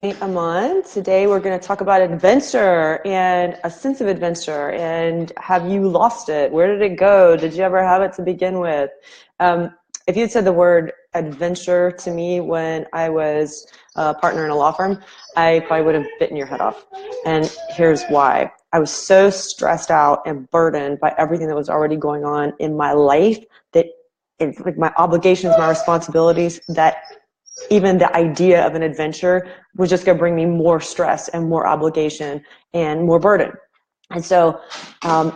Aman. Today we're going to talk about adventure and a sense of adventure. And have you lost it? Where did it go? Did you ever have it to begin with? If you had said the word adventure to me when I was a partner in a law firm, I probably would have bitten your head off. And here's why. I was so stressed out and burdened by everything that was already going on in my life that it's like my obligations, my responsibilities, that even the idea of an adventure was just going to bring me more stress and more obligation and more burden. And so, y'all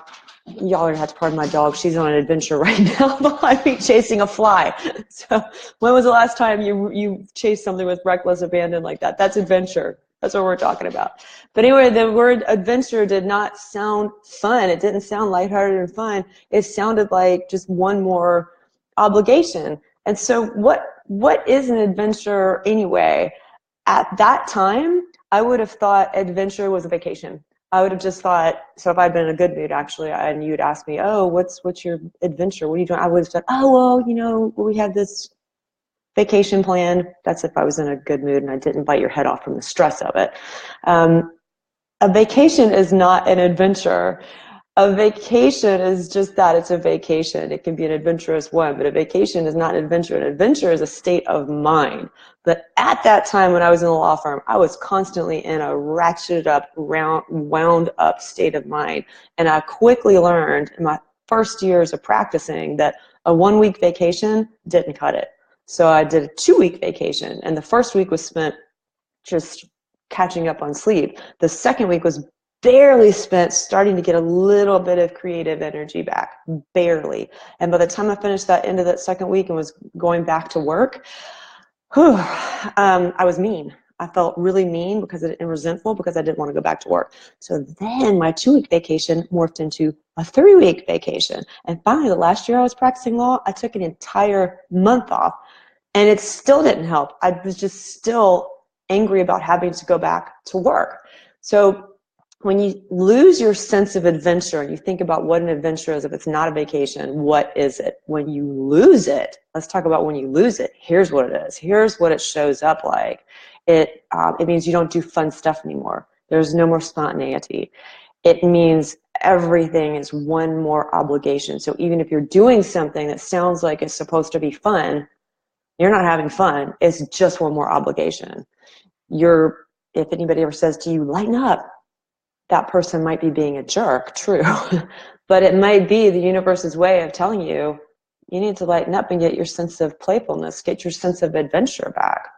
are going to have to pardon my dog. She's on an adventure right now behind me chasing a fly. So when was the last time you chased something with reckless abandon like that? That's adventure. That's what we're talking about. But anyway, the word adventure did not sound fun. It didn't sound lighthearted and fun. It sounded like just one more obligation. And so what is an adventure anyway? At that time, I would have thought adventure was a vacation. I would have just thought, so if I'd been in a good mood actually, and you'd ask me, oh, what's your adventure? What are you doing? I would have said, oh, well, we had this vacation plan. That's if I was in a good mood and I didn't bite your head off from the stress of it. A vacation is not an adventure. A vacation is just that. It's a vacation. It can be an adventurous one, but a vacation is not an adventure. An adventure is a state of mind. But at that time when I was in the law firm, I was constantly in a ratcheted up, wound up state of mind. And I quickly learned in my first years of practicing that a 1 week vacation didn't cut it. So I did a 2 week vacation, and the first week was spent just catching up on sleep. The second week was barely spent starting to get a little bit of creative energy back, barely. And by the time I finished that end of that second week and was going back to work, I was mean. I felt really mean and resentful because I didn't want to go back to work. So then my 2 week vacation morphed into a 3 week vacation. And finally, the last year I was practicing law, I took an entire month off, and it still didn't help. I was just still angry about having to go back to work. So when you lose your sense of adventure and you think about what an adventure is, if it's not a vacation, what is it? When you lose it, let's talk about when you lose it. Here's what it is. Here's what it shows up like. It means you don't do fun stuff anymore. There's no more spontaneity. It means everything is one more obligation. So even if you're doing something that sounds like it's supposed to be fun, you're not having fun. It's just one more obligation. If anybody ever says to you, lighten up, that person might be being a jerk, true. But it might be the universe's way of telling you, you need to lighten up and get your sense of playfulness, get your sense of adventure back.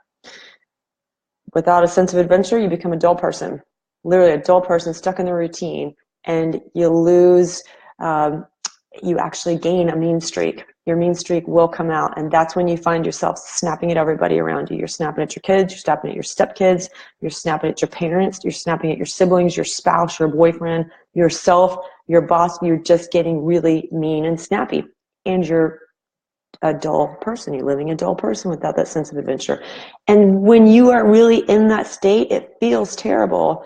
Without a sense of adventure, you become a dull person, literally a dull person stuck in the routine, and you lose, you actually gain a mean streak. Your mean streak will come out, and that's when you find yourself snapping at everybody around you. You're snapping at your kids, you're snapping at your stepkids, you're snapping at your parents, you're snapping at your siblings, your spouse, your boyfriend, yourself, your boss. You're just getting really mean and snappy, and you're a dull person. You're living a dull person without that sense of adventure. And when you are really in that state, it feels terrible.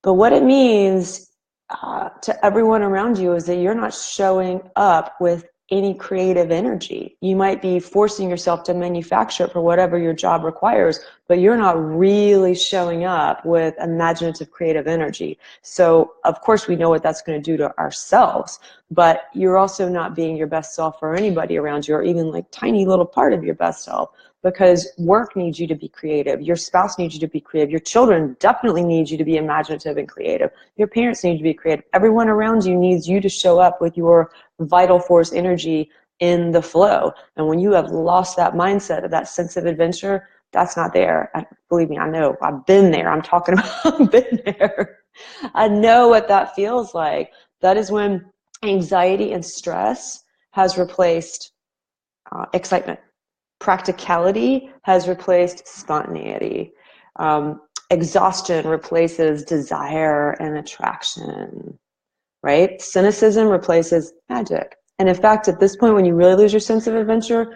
But what it means to everyone around you is that you're not showing up with any creative energy. You might be forcing yourself to manufacture it for whatever your job requires, but you're not really showing up with imaginative creative energy. So of course we know what that's going to do to ourselves, but you're also not being your best self for anybody around you, or even like tiny little part of your best self. Because work needs you to be creative. Your spouse needs you to be creative. Your children definitely need you to be imaginative and creative. Your parents need you to be creative. Everyone around you needs you to show up with your vital force energy in the flow. And when you have lost that mindset of that sense of adventure, that's not there. Believe me, I know. I've been there. I'm talking about I've been there. I know what that feels like. That is when anxiety and stress has replaced excitement. Practicality has replaced spontaneity. Exhaustion replaces desire and attraction, right? Cynicism replaces magic. And in fact, at this point, when you really lose your sense of adventure,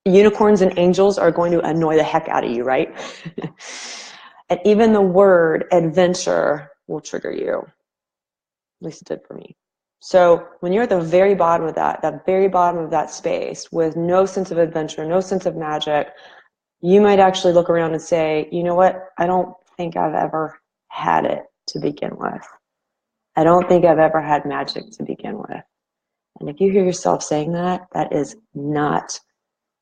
unicorns and angels are going to annoy the heck out of you, right? And even the word adventure will trigger you. At least it did for me. So when you're at the very bottom of that very bottom of that space with no sense of adventure, no sense of magic, you might actually look around and say, you know what? I don't think I've ever had it to begin with. I don't think I've ever had magic to begin with. And if you hear yourself saying that, that is not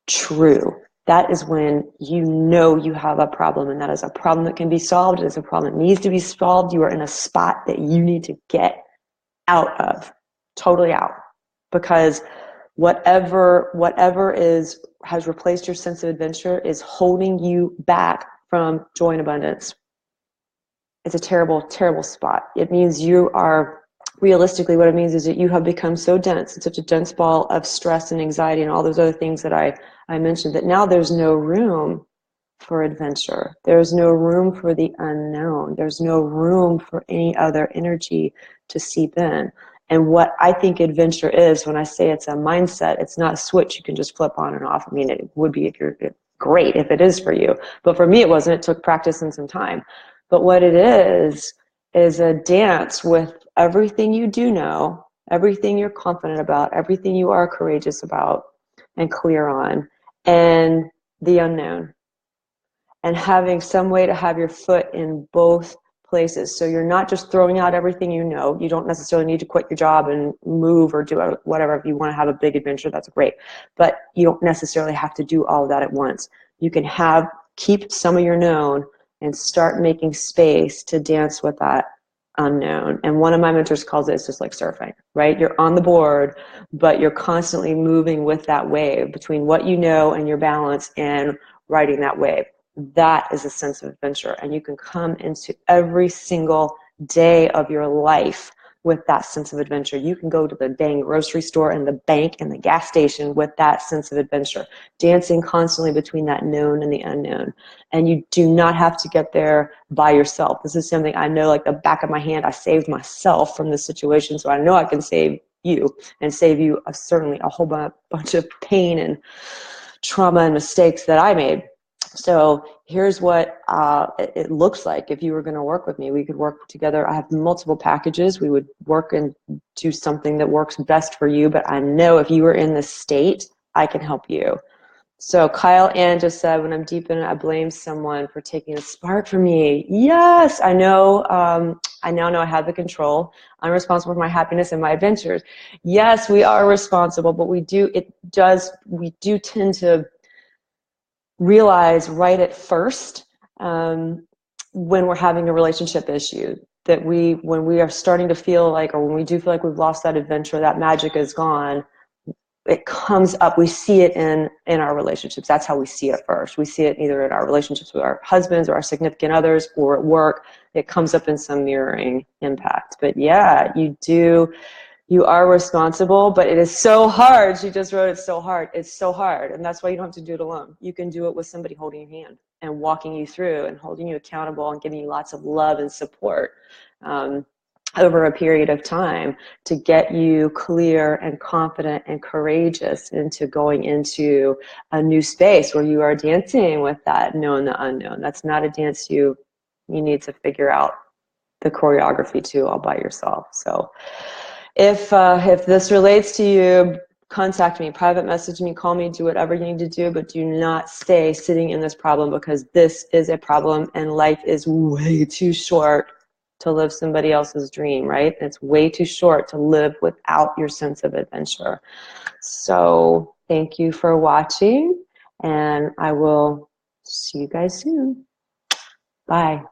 true. That is when you know you have a problem, and that is a problem that can be solved. It is a problem that needs to be solved. You are in a spot that you need to get out of, totally out, because whatever has replaced your sense of adventure is holding you back from joy and abundance. It's a terrible, terrible spot. It means you are, realistically, what it means is that you have become so dense, it's such a dense ball of stress and anxiety and all those other things that I mentioned, that now there's no room for adventure. There's no room for the unknown. There's no room for any other energy to seep in. And what I think adventure is, when I say it's a mindset, it's not a switch you can just flip on and off. I mean, it would be if you're great if it is for you. But for me, it wasn't. It took practice and some time. But what it is a dance with everything you do know, everything you're confident about, everything you are courageous about and clear on, and the unknown. And having some way to have your foot in both places. So you're not just throwing out everything you know. You don't necessarily need to quit your job and move or do whatever. If you want to have a big adventure, that's great. But you don't necessarily have to do all of that at once. You can keep some of your known and start making space to dance with that unknown. And one of my mentors calls it, it's just like surfing, right? You're on the board, but you're constantly moving with that wave between what you know and your balance and riding that wave. That is a sense of adventure. And you can come into every single day of your life with that sense of adventure. You can go to the dang grocery store and the bank and the gas station with that sense of adventure, dancing constantly between that known and the unknown. And you do not have to get there by yourself. This is something I know like the back of my hand. I saved myself from this situation, so I know I can save you and save you certainly a whole bunch of pain and trauma and mistakes that I made. So here's what it looks like if you were going to work with me. We could work together. I have multiple packages. We would work and do something that works best for you. But I know if you were in this state, I can help you. So Kyle Ann just said, when I'm deep in it, I blame someone for taking a spark from me. Yes, I know. I now know I have the control. I'm responsible for my happiness and my adventures. Yes, we are responsible, but we do tend to realize right at first when we're having a relationship issue that when we are starting to feel like, or when we do feel like we've lost that adventure, that magic is gone, it comes up. We see it in our relationships. That's how we see it first. We see it either in our relationships with our husbands or our significant others or at work. It comes up in some mirroring impact. But yeah, you are responsible, but it is so hard. She just wrote, it's so hard. It's so hard. And that's why you don't have to do it alone. You can do it with somebody holding your hand and walking you through and holding you accountable and giving you lots of love and support over a period of time to get you clear and confident and courageous into going into a new space where you are dancing with that known, the unknown. That's not a dance you need to figure out the choreography to all by yourself. So if this relates to you, contact me, private message me, call me, do whatever you need to do, but do not stay sitting in this problem, because this is a problem and life is way too short to live somebody else's dream, right? It's way too short to live without your sense of adventure. So thank you for watching, and I will see you guys soon. Bye.